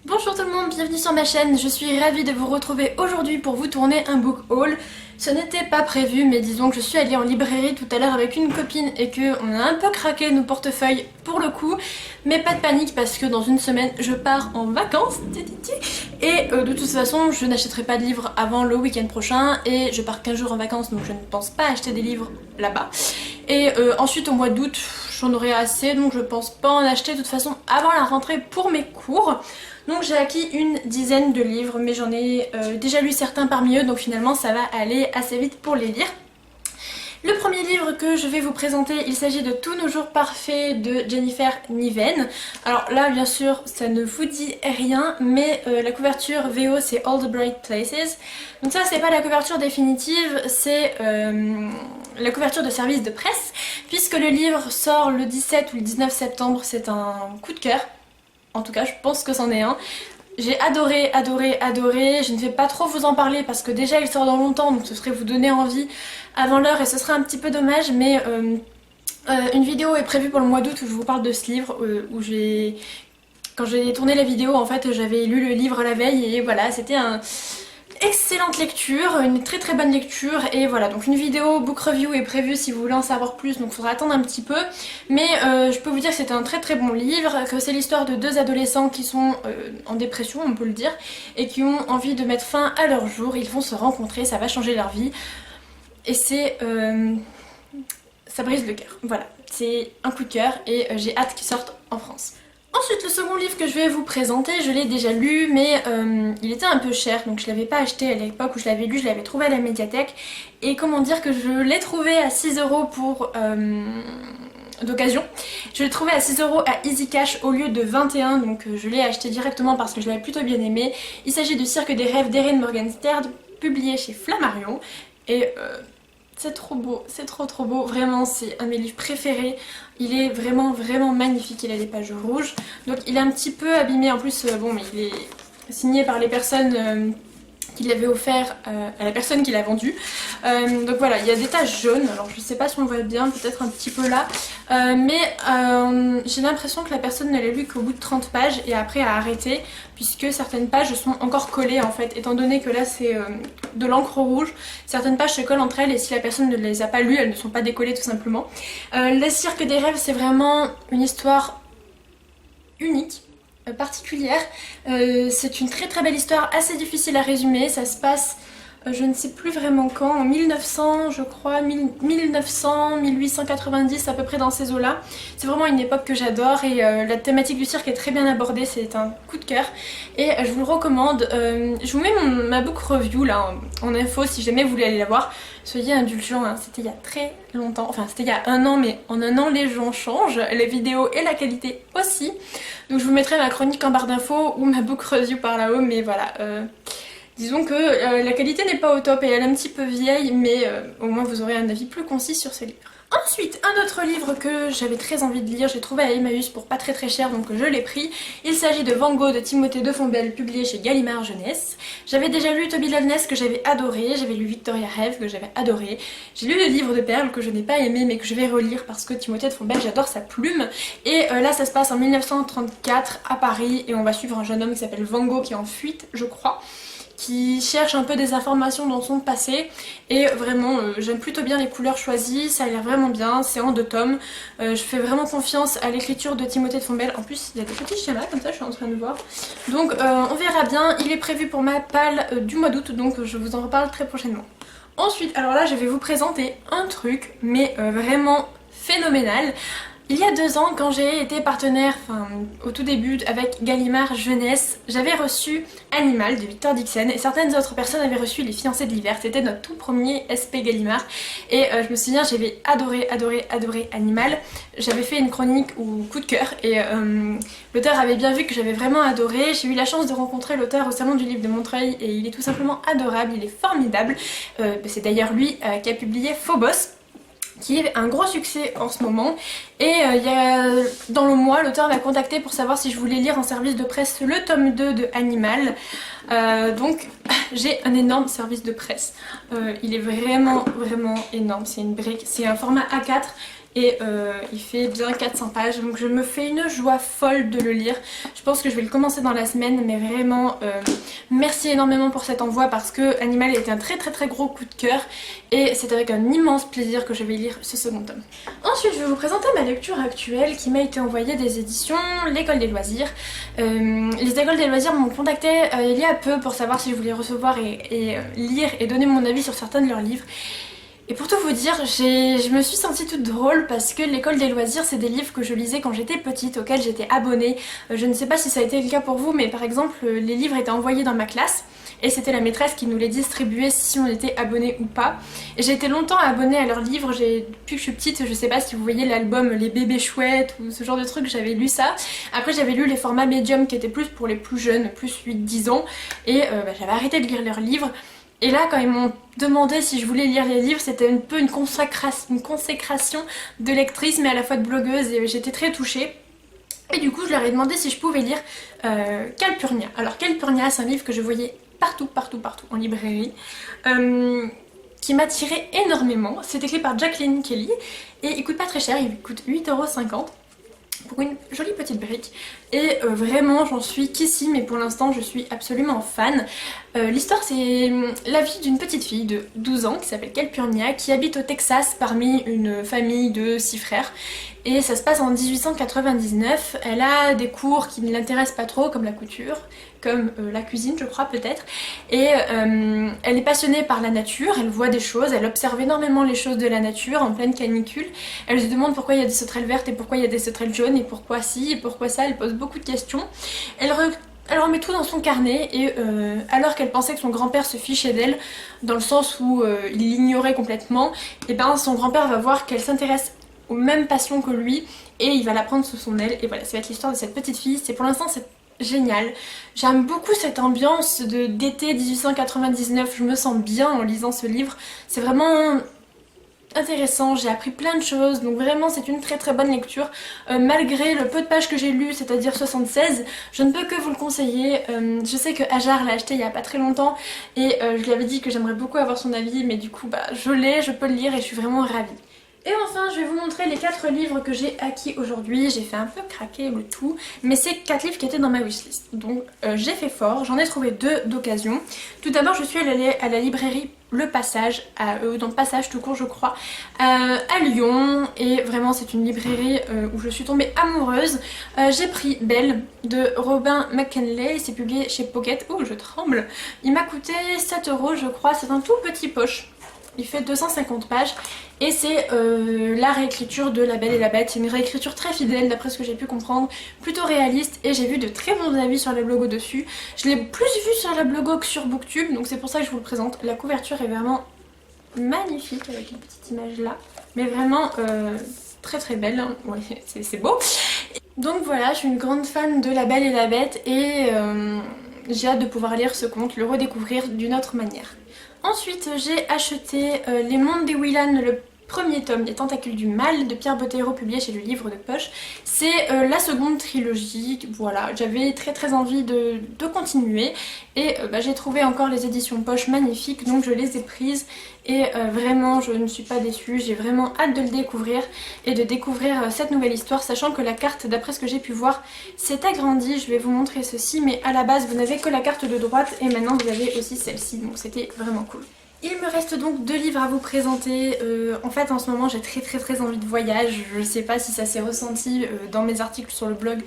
Bonjour tout le monde, bienvenue sur ma chaîne, je suis ravie de vous retrouver aujourd'hui pour vous tourner un book haul. Ce n'était pas prévu mais disons que je suis allée en librairie tout à l'heure avec une copine et qu'on a un peu craqué nos portefeuilles pour le coup. Mais pas de panique parce que dans une semaine je pars en vacances et de toute façon je n'achèterai pas de livres avant le week-end prochain et je pars 15 jours en vacances donc je ne pense pas acheter des livres là-bas. Et ensuite au mois d'août j'en aurai assez donc je pense pas en acheter de toute façon avant la rentrée pour mes cours. Donc j'ai acquis une dizaine de livres mais j'en ai déjà lu certains parmi eux donc finalement ça va aller assez vite pour les lire. Le premier livre que je vais vous présenter, il s'agit de Tous nos jours parfaits de Jennifer Niven. Alors là bien sûr ça ne vous dit rien mais la couverture VO c'est All the Bright Places. Donc ça c'est pas la couverture définitive, c'est la couverture de service de presse puisque le livre sort le 17 ou le 19 septembre, c'est un coup de cœur. En tout cas je pense que c'en est un. J'ai adoré, adoré, adoré. Je ne vais pas trop vous en parler parce que déjà il sort dans longtemps donc ce serait vous donner envie avant l'heure et ce serait un petit peu dommage mais une vidéo est prévue pour le mois d'août où je vous parle de ce livre quand j'ai tourné la vidéo en fait j'avais lu le livre la veille et voilà c'était un excellente lecture, une très très bonne lecture et voilà donc une vidéo book review est prévue si vous voulez en savoir plus donc il faudra attendre un petit peu mais je peux vous dire que c'est un très très bon livre, que c'est l'histoire de deux adolescents qui sont en dépression on peut le dire et qui ont envie de mettre fin à leur jour, ils vont se rencontrer, ça va changer leur vie et c'est... ça brise le cœur, voilà, c'est un coup de cœur et j'ai hâte qu'il sorte en France. Ensuite, le second livre que je vais vous présenter, je l'ai déjà lu, mais il était un peu cher, donc je l'avais pas acheté à l'époque où je l'avais lu, je l'avais trouvé à la médiathèque. Et comment dire que je l'ai trouvé à 6 € pour d'occasion. Je l'ai trouvé à 6 € à Easy Cash au lieu de 21, donc je l'ai acheté directement parce que je l'avais plutôt bien aimé. Il s'agit du Cirque des rêves d'Erin Morgenstern, publié chez Flammarion. Et c'est trop beau, c'est trop beau, vraiment c'est un de mes livres préférés. Il est vraiment vraiment magnifique, il a des pages rouges. Donc il est un petit peu abîmé en plus, bon mais il est signé par les personnes qui l'avaient offert à la personne qui l'a vendu. Donc voilà, il y a des taches jaunes, alors je sais pas si on voit bien, peut-être un petit peu là. Mais j'ai l'impression que la personne ne l'a lu qu'au bout de 30 pages et après a arrêté puisque certaines pages sont encore collées en fait. Étant donné que là c'est de l'encre rouge, certaines pages se collent entre elles et si la personne ne les a pas lues, elles ne sont pas décollées tout simplement. Le Cirque des rêves c'est vraiment une histoire unique. Particulière. C'est une très très belle histoire, assez difficile à résumer, ça se passe je ne sais plus vraiment quand, en 1900 je crois, 1900, 1890 à peu près dans ces eaux-là. C'est vraiment une époque que j'adore et la thématique du cirque est très bien abordée, c'est un coup de cœur et je vous le recommande. Je vous mets ma book review là en info si jamais vous voulez aller la voir. Soyez indulgents, hein. C'était il y a très longtemps, enfin c'était il y a un an mais en un an les gens changent, les vidéos et la qualité aussi. Donc je vous mettrai ma chronique en barre d'infos ou ma book review par là-haut mais voilà. Disons que la qualité n'est pas au top et elle est un petit peu vieille mais au moins vous aurez un avis plus concis sur ce livre. Ensuite, un autre livre que j'avais très envie de lire, j'ai trouvé à Emmaüs pour pas très cher donc je l'ai pris. Il s'agit de Van Gogh de Timothée de Fombelle publié chez Gallimard Jeunesse. J'avais déjà lu Toby Loveless que j'avais adoré, j'avais lu Victoria Rêve que j'avais adoré. J'ai lu le livre de Perles que je n'ai pas aimé mais que je vais relire parce que Timothée de Fombelle j'adore sa plume. Et là ça se passe en 1934 à Paris et on va suivre un jeune homme qui s'appelle Van Gogh qui est en fuite je crois, qui cherche un peu des informations dans son passé et vraiment j'aime plutôt bien les couleurs choisies, ça a l'air vraiment bien, c'est en 2 tomes. Je fais vraiment confiance à l'écriture de Timothée de Fombelle, en plus il y a des petits schémas comme ça je suis en train de voir. Donc on verra bien, il est prévu pour ma palle du mois d'août donc je vous en reparle très prochainement. Ensuite alors là je vais vous présenter un truc mais vraiment phénoménal. Il y a 2 ans, quand j'ai été partenaire, enfin au tout début avec Gallimard Jeunesse, j'avais reçu Animal de Victor Dixon et certaines autres personnes avaient reçu Les Fiancés de l'hiver. C'était notre tout premier SP Gallimard et je me souviens j'avais adoré Animal. J'avais fait une chronique ou coup de cœur et l'auteur avait bien vu que j'avais vraiment adoré. J'ai eu la chance de rencontrer l'auteur au salon du livre de Montreuil et il est tout simplement adorable, il est formidable. C'est d'ailleurs lui qui a publié Phobos, qui est un gros succès en ce moment et dans le mois l'auteur m'a contacté pour savoir si je voulais lire en service de presse le tome 2 de Animal. Donc j'ai un énorme service de presse, il est vraiment énorme, c'est une brique, c'est un format A4 et il fait bien 400 pages, donc je me fais une joie folle de le lire. Je pense que je vais le commencer dans la semaine, mais vraiment merci énormément pour cet envoi parce que Animal était un très gros coup de cœur et c'est avec un immense plaisir que je vais lire ce second tome. Ensuite je vais vous présenter ma lecture actuelle qui m'a été envoyée des éditions L'École des Loisirs. Les Écoles des Loisirs m'ont contacté il y a peu pour savoir si je voulais recevoir et lire et donner mon avis sur certains de leurs livres. Et pour tout vous dire, je me suis sentie toute drôle parce que l'École des Loisirs, c'est des livres que je lisais quand j'étais petite, auxquels j'étais abonnée. Je ne sais pas si ça a été le cas pour vous, mais par exemple, les livres étaient envoyés dans ma classe et c'était la maîtresse qui nous les distribuait si on était abonné ou pas. Et j'ai été longtemps abonnée à leurs livres, depuis que je suis petite, je sais pas si vous voyez l'album Les Bébés Chouettes ou ce genre de trucs, j'avais lu ça. Après j'avais lu les formats médium qui étaient plus pour les plus jeunes, plus 8-10 ans, et j'avais arrêté de lire leurs livres. Et là, quand ils m'ont demandé si je voulais lire les livres, c'était un peu une consécration de lectrice, mais à la fois de blogueuse, et j'étais très touchée. Et du coup, je leur ai demandé si je pouvais lire Calpurnia. Alors, Calpurnia, c'est un livre que je voyais partout en librairie, qui m'attirait énormément. C'est écrit par Jacqueline Kelly, et il coûte pas très cher, il coûte 8,50 € pour une jolie petite brique et vraiment j'en suis qu'ici, mais pour l'instant je suis absolument fan. L'histoire, c'est la vie d'une petite fille de 12 ans qui s'appelle Calpurnia, qui habite au Texas parmi une famille de 6 frères, et ça se passe en 1899. Elle a des cours qui ne l'intéressent pas trop, comme la couture, comme la cuisine je crois peut-être, et elle est passionnée par la nature, elle voit des choses, elle observe énormément les choses de la nature en pleine canicule. Elle se demande pourquoi il y a des sauterelles vertes et pourquoi il y a des sauterelles jaunes et pourquoi ci et pourquoi ça, elle pose beaucoup de questions. Elle remet tout dans son carnet et alors qu'elle pensait que son grand-père se fichait d'elle, dans le sens où il l'ignorait complètement, et ben son grand-père va voir qu'elle s'intéresse aux mêmes passions que lui et il va la prendre sous son aile. Et voilà, ça va être l'histoire de cette petite fille. Pour l'instant c'est génial. J'aime beaucoup cette ambiance d'été 1899, je me sens bien en lisant ce livre. C'est vraiment intéressant, j'ai appris plein de choses, donc vraiment c'est une très bonne lecture. Malgré le peu de pages que j'ai lues, c'est-à-dire 76, je ne peux que vous le conseiller. Je sais que Hajar l'a acheté il y a pas très longtemps et je lui avais dit que j'aimerais beaucoup avoir son avis, mais du coup je peux le lire et je suis vraiment ravie. Et enfin, je vais vous montrer les 4 livres que j'ai acquis aujourd'hui. J'ai fait un peu craquer le tout, mais c'est 4 livres qui étaient dans ma wishlist. Donc j'ai fait fort, j'en ai trouvé 2 d'occasion. Tout d'abord, je suis allée à la librairie Le Passage, dans Passage tout court je crois, à Lyon. Et vraiment c'est une librairie où je suis tombée amoureuse. J'ai pris Belle de Robin McKinley, c'est publié chez Pocket. Oh, je tremble. Il m'a coûté 7 € je crois, c'est un tout petit poche. Il fait 250 pages et c'est la réécriture de La Belle et la Bête. C'est une réécriture très fidèle d'après ce que j'ai pu comprendre, plutôt réaliste, et j'ai vu de très bons avis sur la blogo dessus. Je l'ai plus vu sur la blogo que sur Booktube, donc c'est pour ça que je vous le présente. La couverture est vraiment magnifique avec une petite image là, mais vraiment très belle, hein. Ouais, c'est beau. Donc voilà, je suis une grande fan de La Belle et la Bête et j'ai hâte de pouvoir lire ce conte, le redécouvrir d'une autre manière. Ensuite, j'ai acheté Les Mondes des Whelan, le premier tome, Les Tentacules du Mal, de Pierre Bottero, publié chez le Livre de Poche. C'est la seconde trilogie, voilà, j'avais très envie de continuer. Et j'ai trouvé encore les éditions Poche magnifiques, donc je les ai prises. Et vraiment, je ne suis pas déçue, j'ai vraiment hâte de le découvrir et de découvrir cette nouvelle histoire, sachant que la carte, d'après ce que j'ai pu voir, s'est agrandie. Je vais vous montrer ceci, mais à la base, vous n'avez que la carte de droite et maintenant vous avez aussi celle-ci, donc c'était vraiment cool. Il me reste donc 2 livres à vous présenter. En fait en ce moment j'ai très envie de voyage. Je sais pas si ça s'est ressenti dans mes articles sur le blog,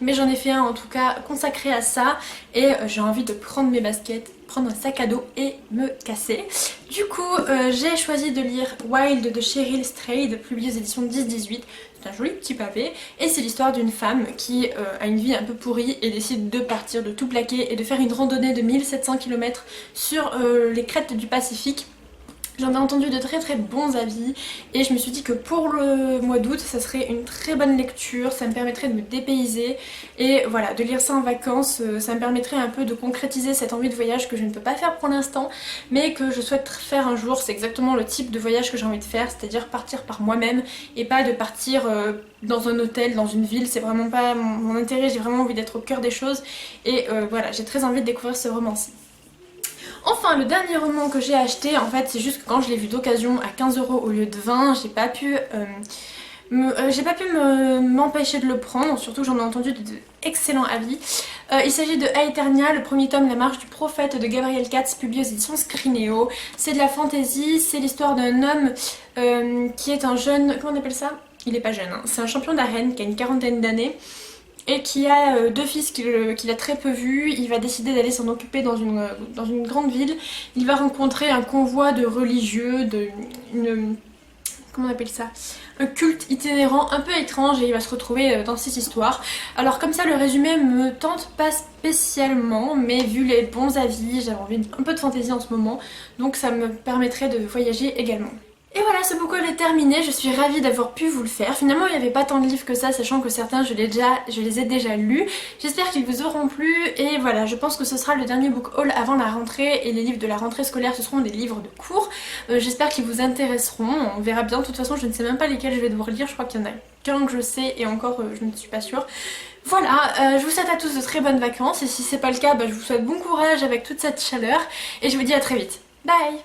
mais j'en ai fait un en tout cas consacré à ça. Et j'ai envie de prendre mes baskets, prendre un sac à dos et me casser. Du coup j'ai choisi de lire Wild de Cheryl Strayed, publié aux éditions 10-18. C'est un joli petit pavé et c'est l'histoire d'une femme qui a une vie un peu pourrie et décide de partir, de tout plaquer et de faire une randonnée de 1700 km sur les crêtes du Pacifique. J'en ai entendu de très bons avis et je me suis dit que pour le mois d'août ça serait une très bonne lecture, ça me permettrait de me dépayser et voilà, de lire ça en vacances, ça me permettrait un peu de concrétiser cette envie de voyage que je ne peux pas faire pour l'instant mais que je souhaite faire un jour. C'est exactement le type de voyage que j'ai envie de faire, c'est-à-dire partir par moi-même et pas de partir dans un hôtel, dans une ville. C'est vraiment pas mon intérêt, j'ai vraiment envie d'être au cœur des choses et voilà, j'ai très envie de découvrir ce roman-ci. Enfin, le dernier roman que j'ai acheté, en fait, c'est juste que quand je l'ai vu d'occasion à 15 € au lieu de 20, j'ai pas pu j'ai pas pu m'empêcher de le prendre, surtout j'en ai entendu d'excellents avis. Il s'agit de Aeternia, le premier tome, La marche du prophète de Gabriel Katz, publié aux éditions Scrinéo. C'est de la fantasy, c'est l'histoire d'un homme qui est un jeune... Comment on appelle ça? Il est pas jeune, hein. C'est un champion d'arène qui a une quarantaine d'années et qui a deux fils qu'il a très peu vus. Il va décider d'aller s'en occuper dans une grande ville. Il va rencontrer un convoi de religieux, comment on appelle ça? Un culte itinérant un peu étrange et il va se retrouver dans cette histoire. Alors comme ça le résumé me tente pas spécialement, mais vu les bons avis, j'avais envie d'un peu de fantaisie en ce moment, donc ça me permettrait de voyager également. Et voilà, ce book haul est terminé, je suis ravie d'avoir pu vous le faire. Finalement il n'y avait pas tant de livres que ça, sachant que certains je les ai déjà lus. J'espère qu'ils vous auront plu et voilà, je pense que ce sera le dernier book haul avant la rentrée et les livres de la rentrée scolaire ce seront des livres de cours. J'espère qu'ils vous intéresseront, on verra bien, de toute façon je ne sais même pas lesquels je vais devoir lire, je crois qu'il y en a qu'un que je sais et encore je ne suis pas sûre. Voilà, je vous souhaite à tous de très bonnes vacances et si c'est pas le cas, je vous souhaite bon courage avec toute cette chaleur et je vous dis à très vite. Bye!